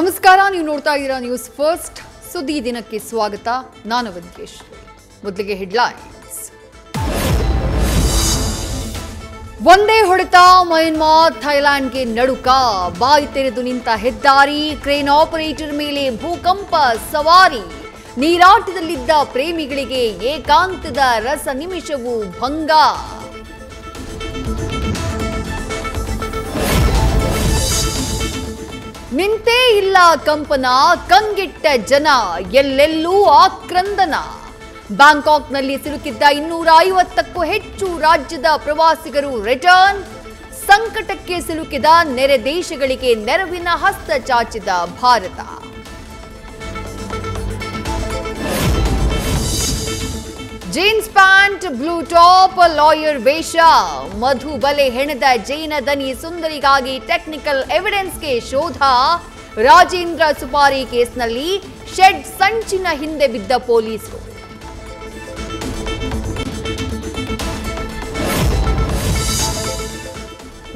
ನಮಸ್ಕಾರ, ನೀವು ನೋಡ್ತಾ ಇದ್ದೀರಾ ನ್ಯೂಸ್ ಫಸ್ಟ್. ಸುದ್ದಿ ದಿನಕ್ಕೆ ಸ್ವಾಗತ. ನಾನು ವೆಂಕಟೇಶ್ವರಿ. ಮೊದಲಿಗೆ ಹೆಡ್ಲೈನ್ಸ್. ಒಂದೇ ಹೊಡೆತ, ಮಯನ್ಮಾರ್ ಥೈಲ್ಯಾಂಡ್ಗೆ ನಡುಕ. ಬಾಯಿ ತೆರೆದು ನಿಂತ ಹೆದ್ದಾರಿ, ಕ್ರೇನ್ ಆಪರೇಟರ್ ಮೇಲೆ ಭೂಕಂಪ ಸವಾರಿ. ನೀರಾಟದಲ್ಲಿದ್ದ ಪ್ರೇಮಿಗಳಿಗೆ ಏಕಾಂತದ ರಸ ನಿಮಿಷವೂ ಭಂಗ. ನಿಂತೇ ಇಲ್ಲ ಕಂಪನ, ಕಂಗೆಟ್ಟ ಜನ, ಎಲ್ಲೆಲ್ಲೂ ಆಕ್ರಂದನ. ಬ್ಯಾಂಕಾಕ್ನಲ್ಲಿ ಸಿಲುಕಿದ್ದ 250ಕ್ಕೂ ಹೆಚ್ಚು ರಾಜ್ಯದ ಪ್ರವಾಸಿಗರು ರಿಟರ್ನ್. ಸಂಕಟಕ್ಕೆ ಸಿಲುಕಿದ ನೆರೆ ದೇಶಗಳಿಗೆ ನೆರವಿನ ಹಸ್ತ ಚಾಚಿದ Bharat. Jeans pant, blue top, lawyer ವೇಷ. ಮಧು ಬಲೆ ಹೆಣೆದ ಜೈನ ದನಿ ಸುಂದರಿಗಾಗಿ ಟೆಕ್ನಿಕಲ್ ಎವಿಡೆನ್ಸ್ಗೆ ಶೋಧ. ರಾಜೇಂದ್ರ ಸುಪಾರಿ ಕೇಸ್ನಲ್ಲಿ ಶೆಡ್ ಸಂಚಿನ ಹಿಂದೆ ಬಿದ್ದ ಪೊಲೀಸರು.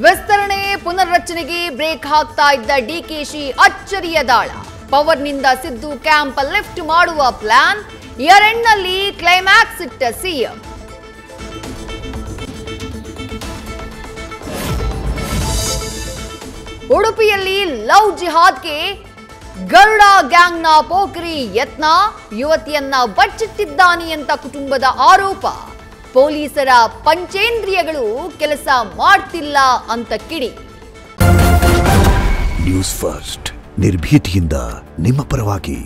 ವಿಸ್ತರಣೆ ಪುನರ್ರಚನೆಗೆ ಬ್ರೇಕ್ ಹಾಕ್ತಾ ಇದ್ದ ಡಿಕೆಶಿ ಅಚ್ಚರಿಯ ದಾಳ. ಪವರ್ನಿಂದ ಸಿದ್ದು ಕ್ಯಾಂಪ್ ಲಿಫ್ಟ್ ಮಾಡುವ ಪ್ಲಾನ್. ಇಯರ್ ಎಂಡ್ನಲ್ಲಿ ಕ್ಲೈಮ್ಯಾಕ್ಸ್ ಇಟ್ಟ ಸಿಎಂ. ಉಡುಪಿಯಲ್ಲಿ ಲವ್ ಜಿಹಾದ್ಗೆ ಗರುಡ ಗ್ಯಾಂಗ್ನ ಪೋಖರಿ ಯತ್ನ. ಯುವತಿಯನ್ನ ಬಚ್ಚಿಟ್ಟಿದ್ದಾನೆ ಅಂತ ಕುಟುಂಬದ ಆರೋಪ. ಪೊಲೀಸರ ಪಂಚೇಂದ್ರಿಯಗಳು ಕೆಲಸ ಮಾಡ್ತಿಲ್ಲ ಅಂತ ಕಿಡಿ. ನ್ಯೂಸ್ ಫಸ್ಟ್, ನಿರ್ಭೀತಿಯಿಂದ ನಿಮ್ಮ ಪರವಾಗಿ.